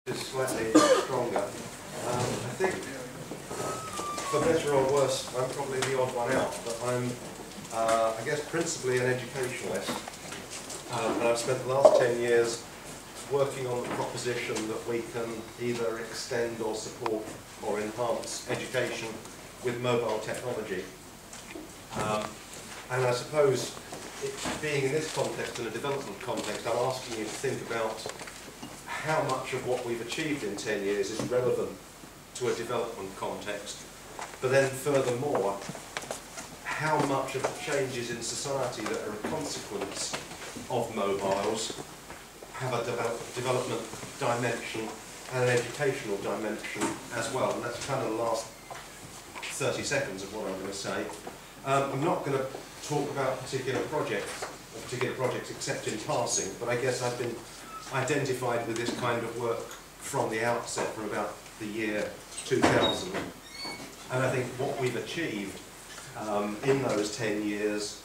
is slightly stronger. I think, for better or worse, I'm probably the odd one out, but I'm, I guess, principally an educationalist. And I've spent the last 10 years working on the proposition that we can either extend or support or enhance education with mobile technology. And I suppose, being in this context, in a development context, I'm asking you to think about how much of what we've achieved in 10 years is relevant to a development context, but then furthermore, how much of the changes in society that are a consequence of mobiles have a development dimension and an educational dimension as well. And that's kind of the last 30 seconds of what I'm going to say. I'm not going to talk about particular projects except in passing, but I guess I've been identified with this kind of work from the outset, from about the year 2000. And I think what we've achieved in those 10 years,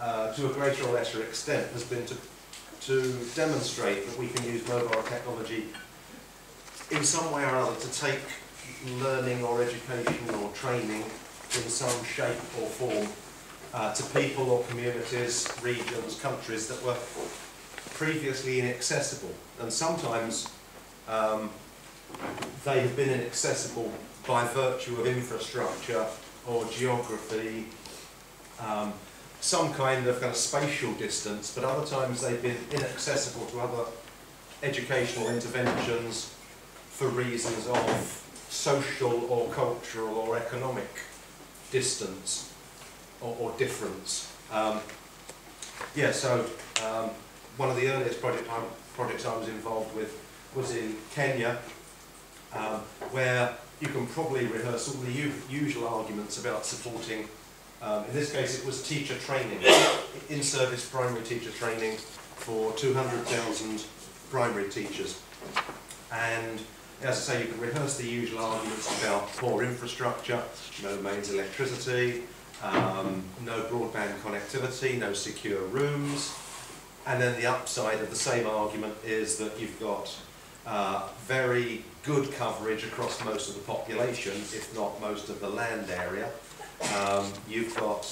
to a greater or lesser extent, has been to demonstrate that we can use mobile technology in some way or other to take learning or education or training in some shape or form to people or communities, regions, countries that were previously inaccessible. And sometimes they have been inaccessible by virtue of infrastructure or geography, some kind of spatial distance, but other times they've been inaccessible to other educational interventions for reasons of social or cultural or economic distance or difference. One of the earliest projects I was involved with was in Kenya, where you can probably rehearse all the usual arguments about supporting, in this case it was teacher training, in-service primary teacher training for 200,000 primary teachers. And as I say, you can rehearse the usual arguments about poor infrastructure, no mains electricity, no broadband connectivity, no secure rooms. And then the upside of the same argument is that you've got very good coverage across most of the population, if not most of the land area. You've got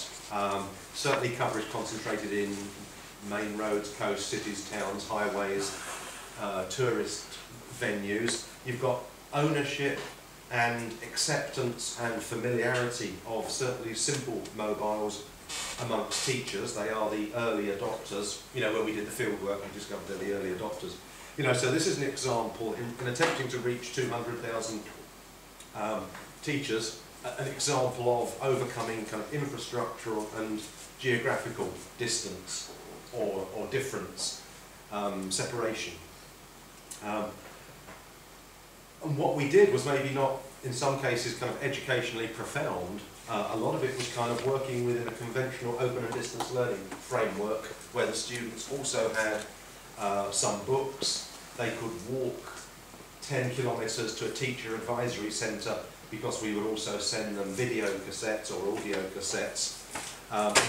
certainly coverage concentrated in main roads, coasts, cities, towns, highways, tourist venues. You've got ownership and acceptance and familiarity of certainly simple mobiles amongst teachers. They are the early adopters. You know, when we did the field work, we discovered they're the early adopters. You know, so this is an example, in attempting to reach 200,000 teachers, an example of overcoming kind of infrastructural and geographical distance or difference, separation. And what we did was maybe not, in some cases, kind of educationally profound. A lot of it was kind of working within a conventional open and distance learning framework where the students also had some books. They could walk 10 kilometres to a teacher advisory centre because we would also send them video cassettes or audio cassettes.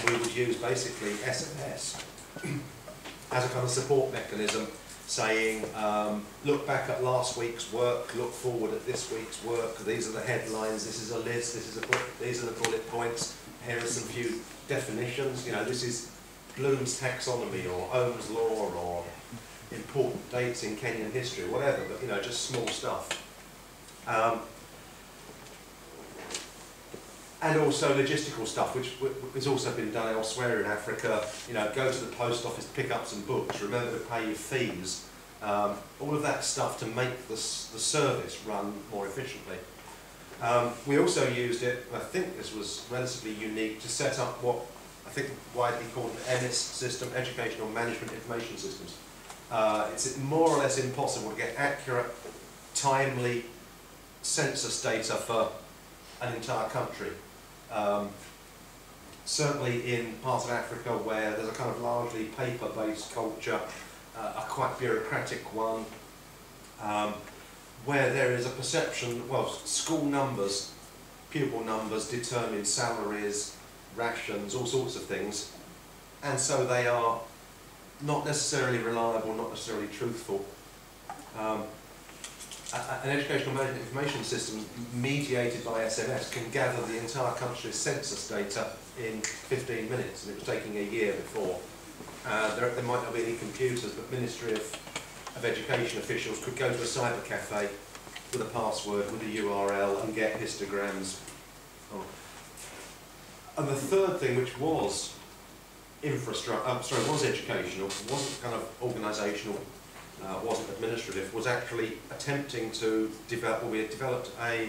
We would use basically SMS as a kind of support mechanism, saying, look back at last week's work, look forward at this week's work, these are the headlines, this is a list, this is a book, these are the bullet points, here are some few definitions, you know, this is Bloom's taxonomy or Ohm's law or important dates in Kenyan history, whatever, but you know, just small stuff. And also logistical stuff, which has also been done elsewhere in Africa. You know, go to the post office, pick up some books, remember to pay your fees. All of that stuff to make the service run more efficiently. We also used it, I think this was relatively unique, to set up what I think widely called the EMIS system, Educational Management Information Systems. It's more or less impossible to get accurate, timely census data for an entire country. Certainly in parts of Africa where there's a kind of largely paper-based culture, a quite bureaucratic one, where there is a perception, well, school numbers, pupil numbers determine salaries, rations, all sorts of things, and so they are not necessarily reliable, not necessarily truthful. an educational management information system mediated by SMS can gather the entire country's census data in 15 minutes, and it was taking a year before. There might not be any computers, but Ministry of Education officials could go to a cyber cafe with a password, with a URL, and get histograms. Oh. And the third thing, which was was educational, wasn't kind of organisational, wasn't administrative, was actually attempting to develop, we had developed I'm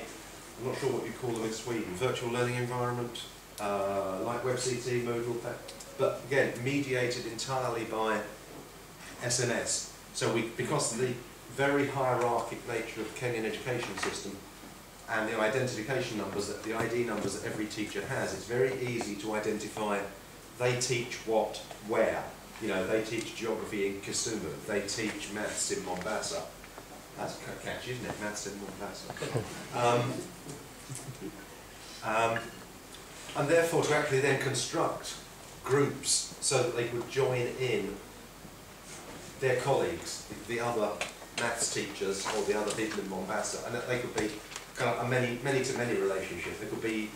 not sure what you call them in Sweden, virtual learning environment, like WebCT, Moodle, but again, mediated entirely by SMS. So because of the very hierarchic nature of the Kenyan education system and the identification numbers, the ID numbers that every teacher has, it's very easy to identify they teach what, where. You know, they teach geography in Kisumu, they teach maths in Mombasa. That's catchy, isn't it? Maths in Mombasa. And therefore to actually then construct groups so that they could join in their colleagues, the other maths teachers or the other people in Mombasa, and that they could be kind of a many-to-many relationship. They could be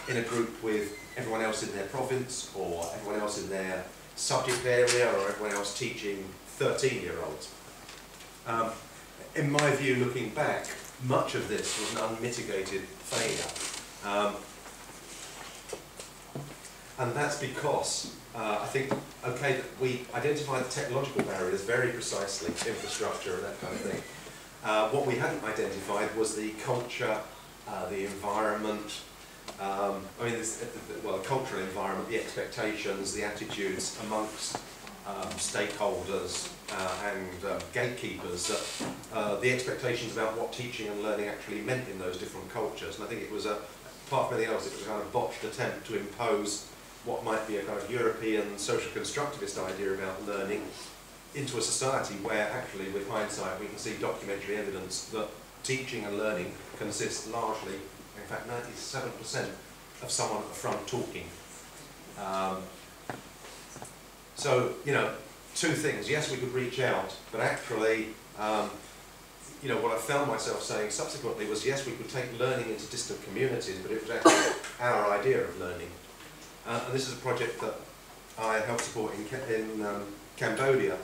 in a group with everyone else in their province, or everyone else in their subject area, or everyone else teaching 13-year-olds. In my view, looking back, much of this was an unmitigated failure. And that's because I think, okay, that we identified the technological barriers very precisely, infrastructure and that kind of thing. What we hadn't identified was the culture, the environment, the cultural environment, the expectations, the attitudes amongst stakeholders and gatekeepers, the expectations about what teaching and learning actually meant in those different cultures. And I think it was, apart from anything else, it was a kind of botched attempt to impose what might be a kind of European social constructivist idea about learning into a society where actually, with hindsight, we can see documentary evidence that teaching and learning consists largely, in fact 97%, of someone at the front talking. So, you know, two things. Yes, we could reach out, but actually, you know, what I found myself saying subsequently was, yes, we could take learning into distant communities, but it was actually our idea of learning. And this is a project that I helped support in Cambodia,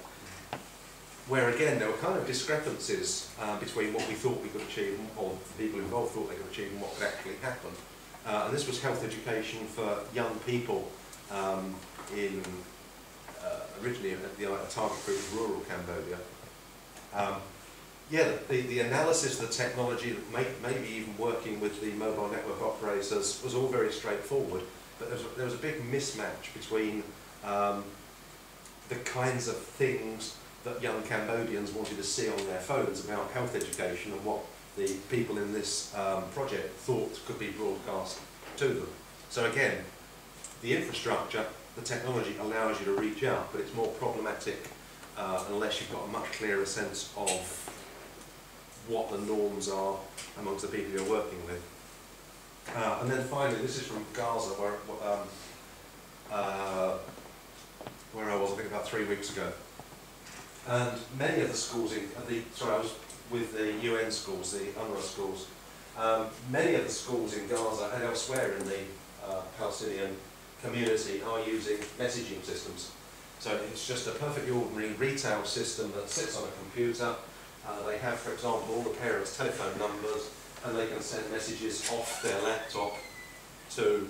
where again there were kind of discrepancies between what we thought we could achieve, or the people involved thought they could achieve, and what could actually happen. And this was health education for young people originally the target group was rural Cambodia. Yeah, the analysis of the technology, maybe even working with the mobile network operators, was all very straightforward. But there was a big mismatch between the kinds of things that young Cambodians wanted to see on their phones about health education and what the people in this project thought could be broadcast to them. So again, the infrastructure, the technology allows you to reach out, but it's more problematic unless you've got a much clearer sense of what the norms are amongst the people you're working with. And then finally, this is from Gaza, where I was, I think, about 3 weeks ago. And many of the schools I was with the UN schools, the UNRWA schools. Many of the schools in Gaza and elsewhere in the Palestinian community are using messaging systems. So it's just a perfectly ordinary retail system that sits on a computer. They have, for example, all the parents' telephone numbers, and they can send messages off their laptop to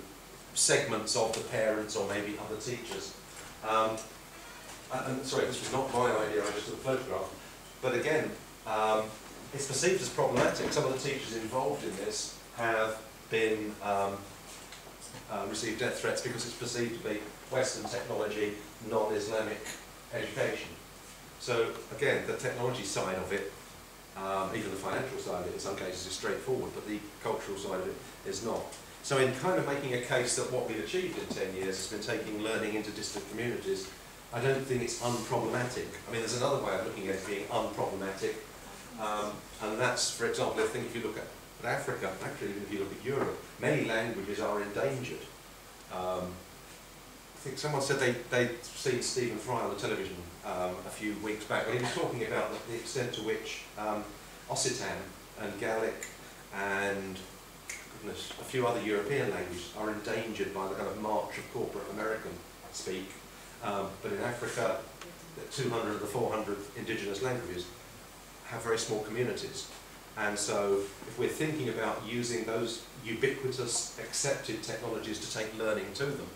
segments of the parents or maybe other teachers. And sorry, this was not my idea, I just took a photograph. But again, it's perceived as problematic. Some of the teachers involved in this have been received death threats because it's perceived to be Western technology, non-Islamic education. So again, the technology side of it, even the financial side of it in some cases is straightforward, but the cultural side of it is not. So in kind of making a case that what we've achieved in 10 years has been taking learning into distant communities, I don't think it's unproblematic. I mean, there's another way of looking at it being unproblematic, and that's, for example, I think if you look at Africa, actually if you look at Europe, many languages are endangered. I think someone said they'd seen Stephen Fry on the television a few weeks back, and he was talking about the extent to which Occitan, and Gaelic and goodness, a few other European languages are endangered by the kind of march of corporate American speak. But in Africa, 200 of the 400 indigenous languages have very small communities. And so if we're thinking about using those ubiquitous, accepted technologies to take learning to them,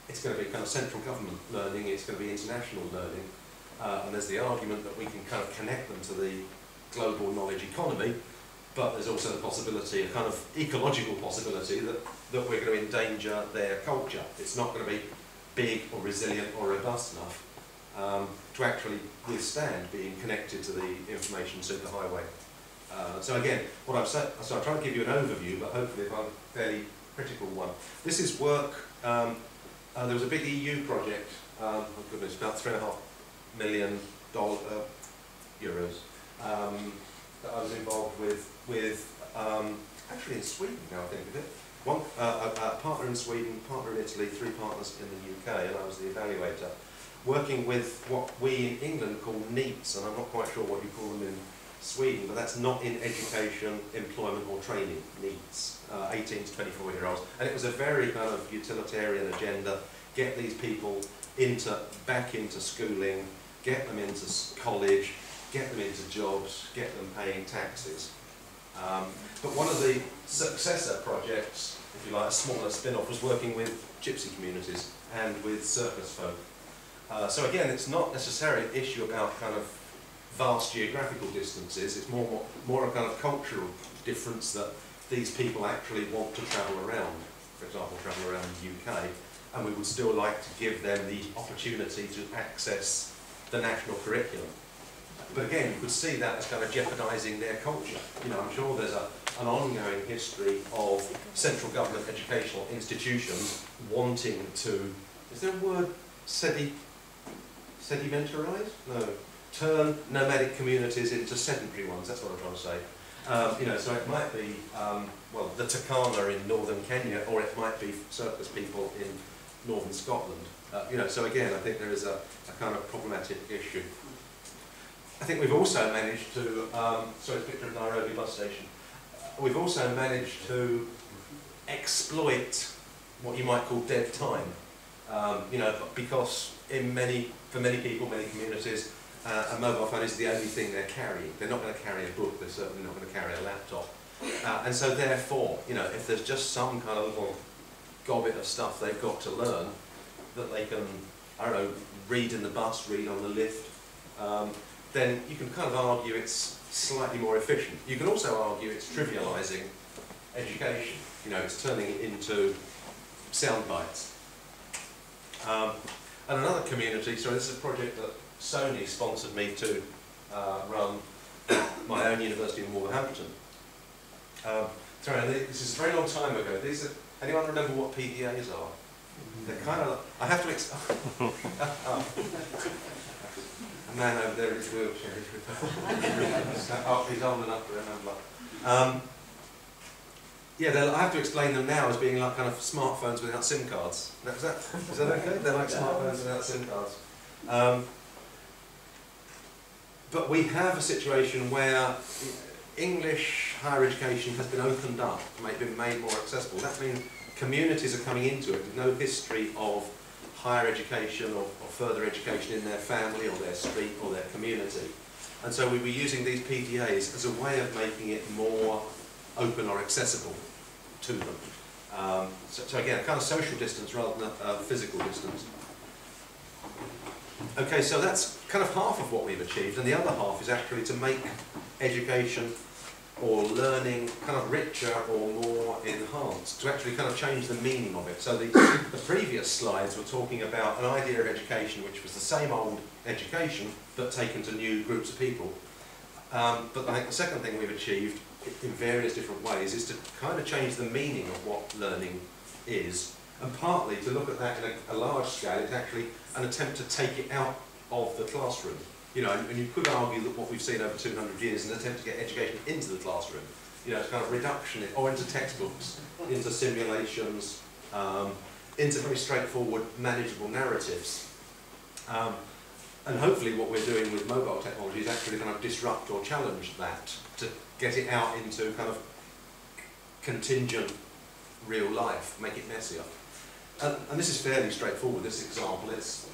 it's going to be kind of central government learning, it's going to be international learning, and there's the argument that we can kind of connect them to the global knowledge economy, but there's also the possibility, a kind of ecological possibility, that we're going to endanger their culture. It's not going to be big or resilient or robust enough to actually withstand being connected to the information superhighway. So again, what I'm saying, so I'm trying to give you an overview, but hopefully a fairly critical one. This is work, there was a big EU project, oh goodness, about €3.5 million euros, that I was involved with actually in Sweden now I think of it. One, a partner in Sweden, partner in Italy, 3 partners in the UK, and I was the evaluator, working with what we in England call NEETs, and I'm not quite sure what you call them in Sweden, but that's not in education, employment or training, NEETs, 18 to 24-year-olds. And it was a very kind of utilitarian agenda, get these people back into schooling, get them into college, get them into jobs, get them paying taxes. But one of the successor projects, if you like, a smaller spin-off, was working with gypsy communities and with circus folk. So again, it's not necessarily an issue about kind of vast geographical distances, it's more a kind of cultural difference that these people actually want to travel around, for example, travel around the UK, and we would still like to give them the opportunity to access the national curriculum. But again, you could see that as kind of jeopardising their culture. You know, I'm sure there's an ongoing history of central government educational institutions wanting to, is there a word, sedimentarise? No. Turn nomadic communities into sedentary ones, that's what I'm trying to say. You know, so it might be, well, the Turkana in northern Kenya, or it might be circus people in northern Scotland. You know, so again, I think there is a kind of problematic issue. I think we've also managed to, sorry, a picture of Nairobi bus station. We've also managed to exploit what you might call dead time. You know, because for many people, many communities, a mobile phone is the only thing they're carrying. They're not going to carry a book, they're certainly not going to carry a laptop. And so therefore, you know, if there's just some kind of little gobbet of stuff they've got to learn that they can, I don't know, read in the bus, read on the lift, then you can kind of argue it's slightly more efficient. You can also argue it's trivialising education. You know, it's turning it into sound bites. And another community, so this is a project that Sony sponsored me to run my own university in Wolverhampton. This is a very long time ago. Anyone remember what PDAs are? They're kind of, I have to explain. A man over there in his wheelchair. Oh, he's old enough to remember. Yeah, I have to explain them now as being like kind of smartphones without SIM cards. Is that okay? They're like smartphones without SIM cards. But we have a situation where English higher education has been opened up, been made more accessible. That means communities are coming into it with no history of higher education or further education in their family or their street or their community. And so we were using these PDAs as a way of making it more open or accessible to them. So again, a kind of social distance rather than a physical distance. Okay, so that's kind of half of what we've achieved, and the other half is actually to make education or learning kind of richer or more enhanced, to actually kind of change the meaning of it. So the previous slides were talking about an idea of education which was the same old education, but taken to new groups of people. But I think the second thing we've achieved in various different ways is to kind of change the meaning of what learning is, and partly to look at that in a large scale. It's actually an attempt to take it out of the classroom. You know, and you could argue that what we've seen over 200 years is an attempt to get education into the classroom. You know, it's kind of reduction, or into textbooks, into simulations, into very straightforward, manageable narratives. And hopefully what we're doing with mobile technology is actually kind of disrupt or challenge that to get it out into kind of contingent real life, make it messier. And this is fairly straightforward, this example. It's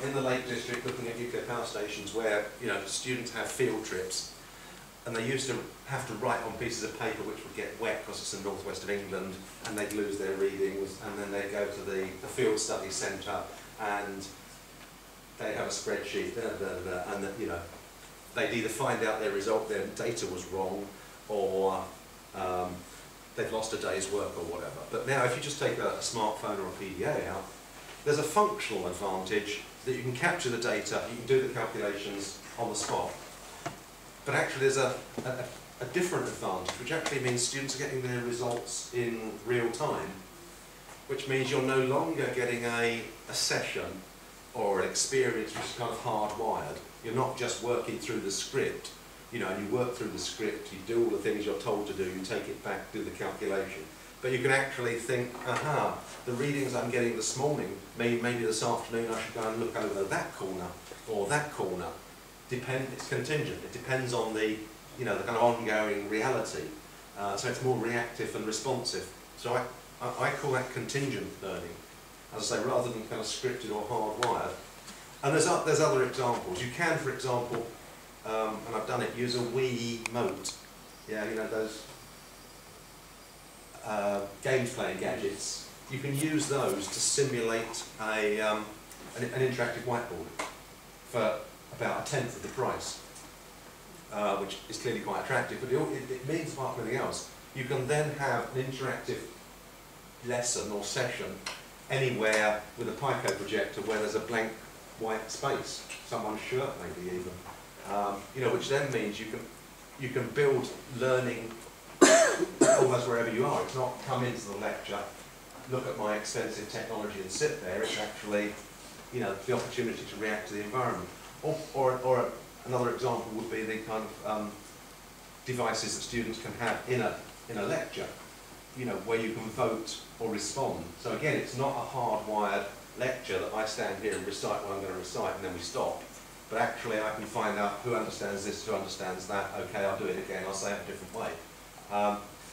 in the Lake District, looking at nuclear power stations where, you know, students have field trips, and they used to have to write on pieces of paper which would get wet because it's the northwest of England, and they'd lose their readings, and then they'd go to the field study centre, and they'd have a spreadsheet, and you know, they'd either find out their data was wrong, or they've lost a day's work or whatever. But now if you just take a smartphone or a PDA out, there's a functional advantage that you can capture the data, you can do the calculations on the spot. But actually there's a different advantage, which actually means students are getting their results in real time, which means you're no longer getting a session or an experience which is kind of hardwired. You're not just working through the script, you know, and you work through the script, you do all the things you're told to do, you take it back, do the calculation. But you can actually think, aha, the readings I'm getting this morning, maybe this afternoon I should go and look over that corner or that corner. It's contingent. It depends on the, you know, the kind of ongoing reality. So it's more reactive and responsive. So I call that contingent learning, as I say, rather than kind of scripted or hardwired. And there's other examples. You can, for example, and I've done it, use a Wii mote. Yeah, you know, those games playing gadgets. You can use those to simulate an interactive whiteboard for about 1/10 of the price, which is clearly quite attractive, but it means, apart from anything else, you can then have an interactive lesson or session anywhere with a Pico projector where there's a blank white space, someone's shirt maybe even, you know, which then means you can build learning almost wherever you are. It's not come into the lecture, look at my expensive technology and sit there. It's actually, you know, the opportunity to react to the environment. Or another example would be the kind of devices that students can have in a lecture, you know, where you can vote or respond. So again, it's not a hardwired lecture that I stand here and recite what I'm going to recite and then we stop. But actually I can find out who understands this, who understands that. Okay, I'll do it again, I'll say it a different way.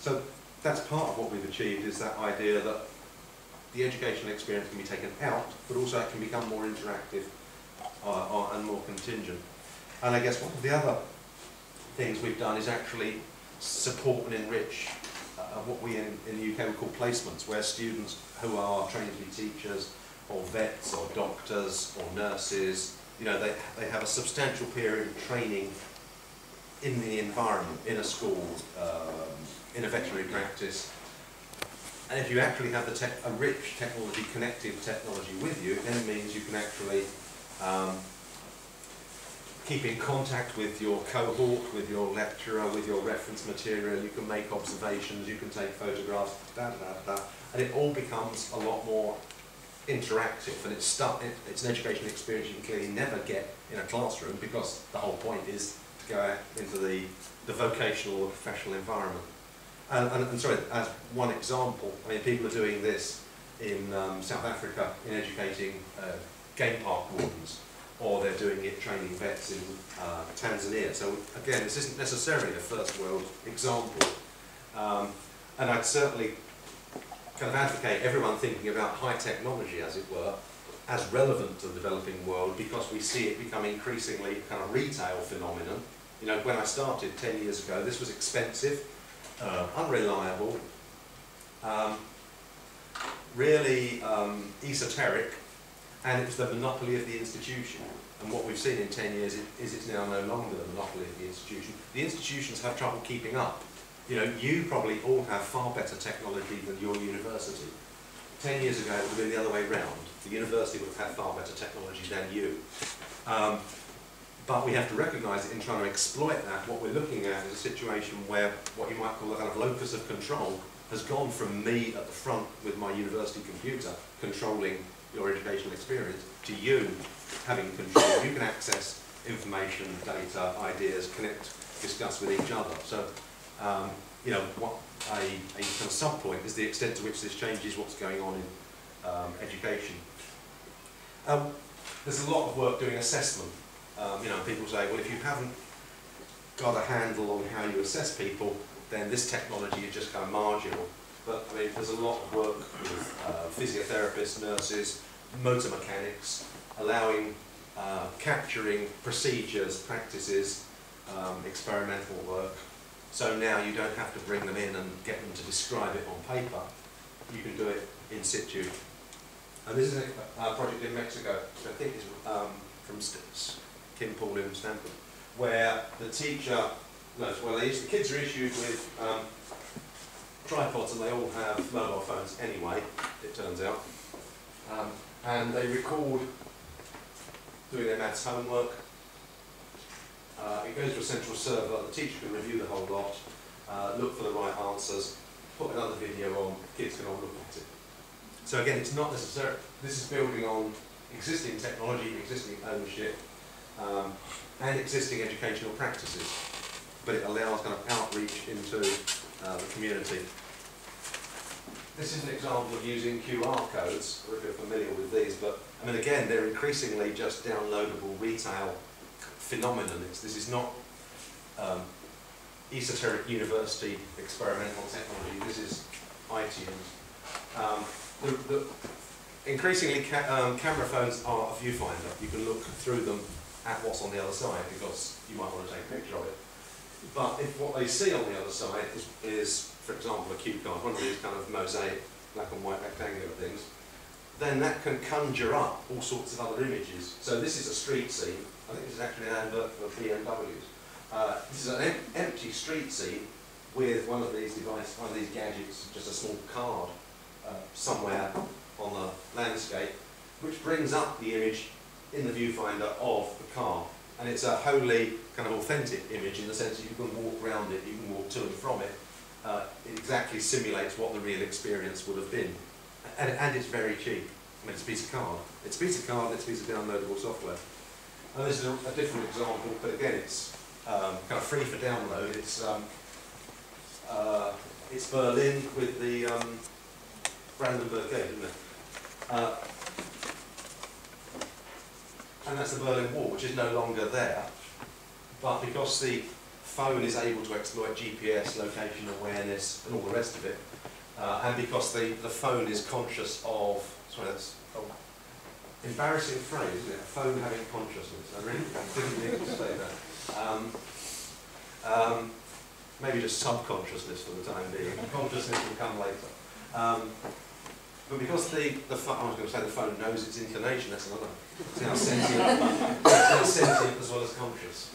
So that's part of what we've achieved, is that idea that the educational experience can be taken out, but also it can become more interactive and more contingent. And I guess one of the other things we've done is actually support and enrich what we in the UK would call placements, where students who are trained to be teachers or vets or doctors or nurses, you know, they have a substantial period of training in the environment, in a school, in a veterinary practice. And if you actually have a rich technology, connective technology with you, it then means you can actually keep in contact with your cohort, with your lecturer, with your reference material. You can make observations, you can take photographs, and it all becomes a lot more interactive. And it's an educational experience you can clearly never get in a classroom, because the whole point is to go out into the vocational or professional environment. And sorry, as one example, I mean, people are doing this in South Africa in educating game park wardens, or they're doing it training vets in Tanzania. So again, this isn't necessarily a first world example. And I'd certainly kind of advocate everyone thinking about high technology, as it were, as relevant to the developing world, because we see it become increasingly kind of retail phenomenon. You know, when I started 10 years ago, this was expensive, unreliable, really esoteric, and it was the monopoly of the institution. And what we've seen in 10 years is it's now no longer the monopoly of the institution. The institutions have trouble keeping up. You know, you probably all have far better technology than your university. 10 years ago, it would have been the other way round. The university would have had far better technology than you. But we have to recognise that in trying to exploit that, what we're looking at is a situation where what you might call a kind of locus of control has gone from me at the front with my university computer controlling your educational experience to you having control. You can access information, data, ideas, connect, discuss with each other. So, you know, what a kind of sub-point is the extent to which this changes what's going on in education. There's a lot of work doing assessment. You know, people say, well, if you haven't got a handle on how you assess people, then this technology is just kind of marginal. But I mean, there's a lot of work with physiotherapists, nurses, motor mechanics, allowing, capturing procedures, practices, experimental work. So now you don't have to bring them in and get them to describe it on paper. You can do it in situ. And this is a project in Mexico, which I think is from Kim Paul in Stanford, where the teacher, the kids are issued with tripods, and they all have mobile phones anyway, it turns out. And they record doing their maths homework. It goes to a central server, the teacher can review the whole lot, look for the right answers, put another video on, kids can all look at it. So again, it's not necessary, this is building on existing technology, existing ownership, and existing educational practices, but it allows kind of outreach into the community. This is an example of using QR codes, if you're familiar with these, but I mean again, they're increasingly just downloadable retail phenomenon. This is not esoteric university experimental technology, this is iTunes. Increasingly camera phones are a viewfinder. You can look through them at what's on the other side because you might want to take a picture of it. But if what they see on the other side is for example, a cue card, one of these kind of mosaic black and white rectangular things, then that can conjure up all sorts of other images. So this is a street scene. I think this is actually an advert for BMWs. This is an empty street scene with one of these devices, one of these gadgets, just a small card somewhere on the landscape, which brings up the image in the viewfinder of the car. And it's a wholly kind of authentic image in the sense that you can walk around it, you can walk to and from it. It exactly simulates what the real experience would have been. And it's very cheap. I mean, it's a piece of card. It's a piece of card and it's a piece of downloadable software. And this is a different example, but again, it's kind of free for download. It's Berlin with the Brandenburg Gate, isn't it? And that's the Berlin Wall, which is no longer there. But because the phone is able to exploit GPS, location awareness, and all the rest of it, and because the phone is conscious of, sorry, that's embarrassing phrase, isn't it? A phone having consciousness. I really didn't mean to say that. Maybe just subconsciousness for the time being. Consciousness will come later. But because the phone, I was going to say the phone knows its inclination, that's another. It's now sentient, it's now sentient as well as conscious.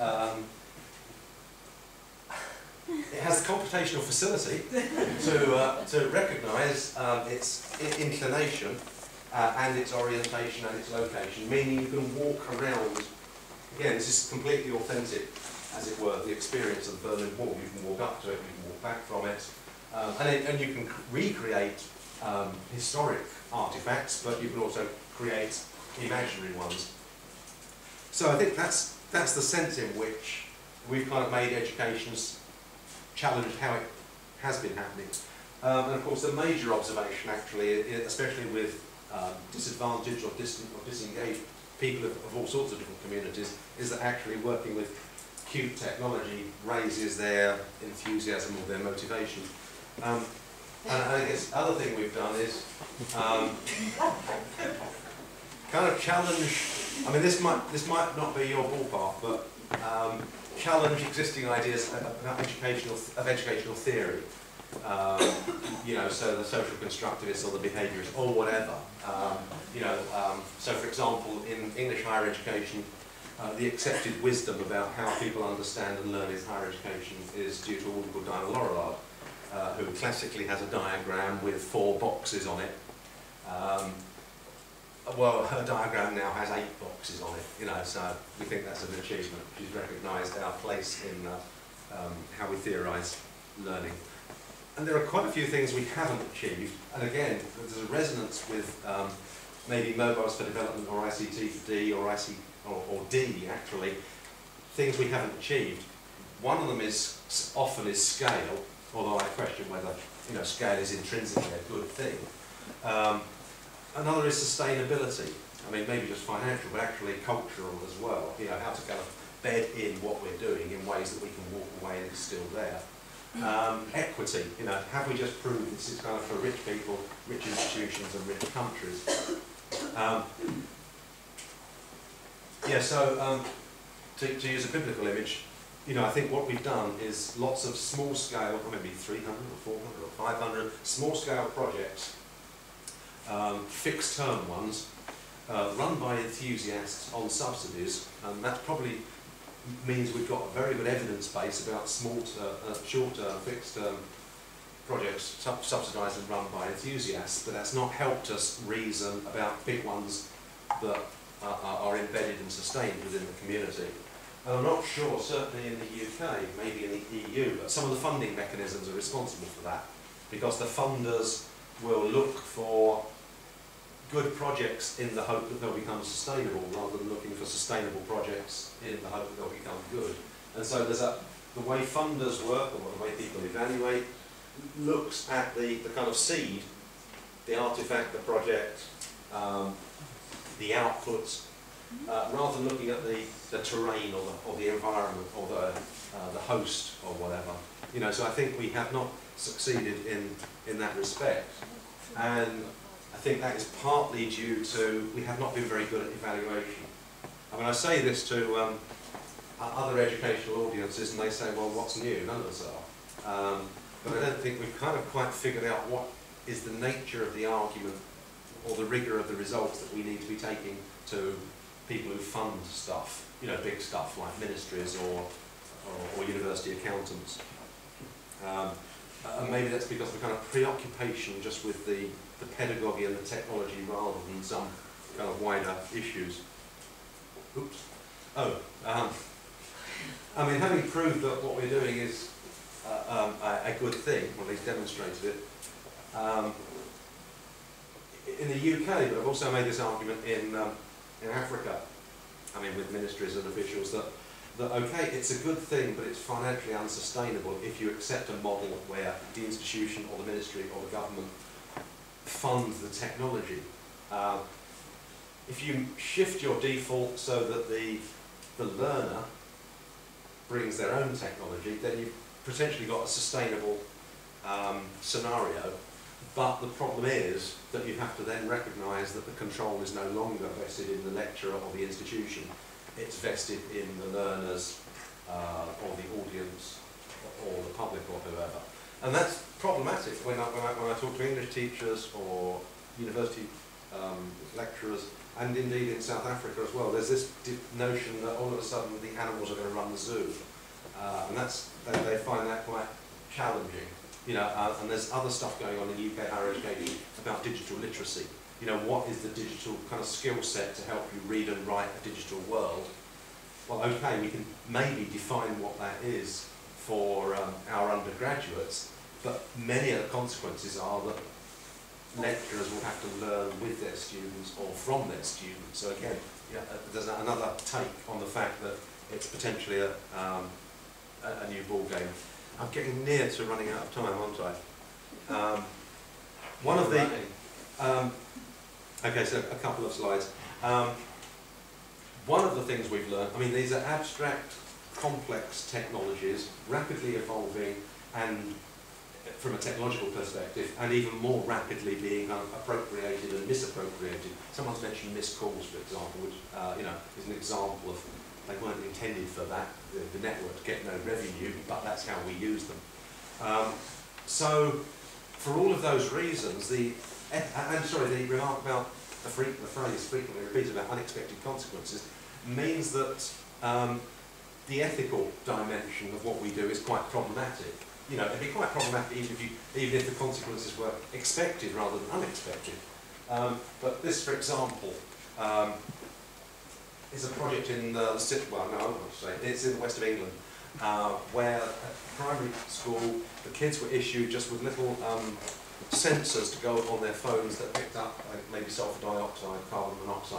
It has the computational facility to recognise its inclination and its orientation and its location, meaning you can walk around. Again, this is completely authentic, as it were, the experience of the Berlin Wall. You can walk up to it, you can walk back from it, and you can recreate historic artifacts, but you can also create imaginary ones. So I think that's the sense in which we've kind of made education's challenged how it has been happening. And of course the major observation actually, especially with disadvantaged or distant or disengaged people of all sorts of different communities, is that actually working with cute technology raises their enthusiasm or their motivation. And I guess the other thing we've done is kind of challenge, I mean this might not be your ballpark, but challenge existing ideas about educational theory. You know, so the social constructivists or the behaviourists or whatever. So for example, in English higher education, the accepted wisdom about how people understand and learn in higher education is due to a woman called Diana Laurillard, who classically has a diagram with 4 boxes on it. Well, her diagram now has 8 boxes on it, you know, so we think that's an achievement. She's recognised our place in how we theorise learning. And there are quite a few things we haven't achieved, and again, there's a resonance with maybe mobiles for development or ICT4D or D, actually, things we haven't achieved. One of them is often scale, although I question whether scale is intrinsically a good thing. Another is sustainability. I mean, maybe just financial, but actually cultural as well. You know, how to kind of bed in what we're doing in ways that we can walk away and it's still there. Equity, you know, have we just proved this is kind of for rich people, rich institutions and rich countries? To use a biblical image, you know, I think what we've done is lots of small scale, or maybe 300 or 400 or 500 small scale projects, fixed term ones, run by enthusiasts on subsidies, and that probably means we've got a very good evidence base about short-term, fixed-term projects subsidised and run by enthusiasts, but that's not helped us reason about big ones that are embedded and sustained within the community. And I'm not sure, certainly in the UK, maybe in the EU, but some of the funding mechanisms are responsible for that, because the funders will look for good projects in the hope that they'll become sustainable, rather than looking for sustainable projects in the hope that they'll become good. And so there's the way funders work, or the way people evaluate, looks at the kind of seed, the artifact, the project, the outputs, rather than looking at the terrain or the environment or the host or whatever. You know, so I think we have not succeeded in that respect. And I think that is partly due to we have not been very good at evaluation. I mean, I say this to other educational audiences and they say, well, what's new? None of us are. But I don't think we've kind of quite figured out what is the nature of the argument or the rigour of the results that we need to be taking to people who fund stuff, you know, big stuff like ministries or university accountants. And maybe that's because of a kind of preoccupation just with the pedagogy and the technology rather than some kind of wider issues. Oops. I mean, having proved that what we're doing is a good thing, or at least demonstrated it, in the UK, but I've also made this argument in Africa, I mean with ministries and officials, that okay, it's a good thing, but it's financially unsustainable if you accept a model where the institution or the ministry or the government funds the technology. If you shift your default so that the learner brings their own technology, then you've potentially got a sustainable scenario. But the problem is that you have to then recognise that the control is no longer vested in the lecturer or the institution. It's vested in the learners or the audience or the public or whoever. And that's problematic when I talk to English teachers or university lecturers, and indeed in South Africa as well. There's this notion that all of a sudden the animals are going to run the zoo. And they find that quite challenging. You know, and there's other stuff going on in UK higher education about digital literacy. You know, what is the digital kind of skill set to help you read and write a digital world? Well, okay, we can maybe define what that is for our undergraduates, but many of the consequences are that lecturers will have to learn with their students or from their students. So again, yeah, there's another take on the fact that it's potentially a new ball game. I'm getting near to running out of time, aren't I? One of the... okay, so a couple of slides. One of the things we've learned, I mean, these are abstract, complex technologies, rapidly evolving, and from a technological perspective, and even more rapidly being appropriated and misappropriated. Someone's mentioned missed calls, for example, which you know, is an example of they weren't intended for that, the network to get no revenue, but that's how we use them. So, for all of those reasons, the remark about the phrase frequently repeated about unexpected consequences means that the ethical dimension of what we do is quite problematic. You know, it'd be quite problematic even if the consequences were expected rather than unexpected. But this, for example, is a project in it's in the west of England, where at primary school the kids were issued just with little sensors to go on their phones that picked up maybe sulfur dioxide, carbon monoxide,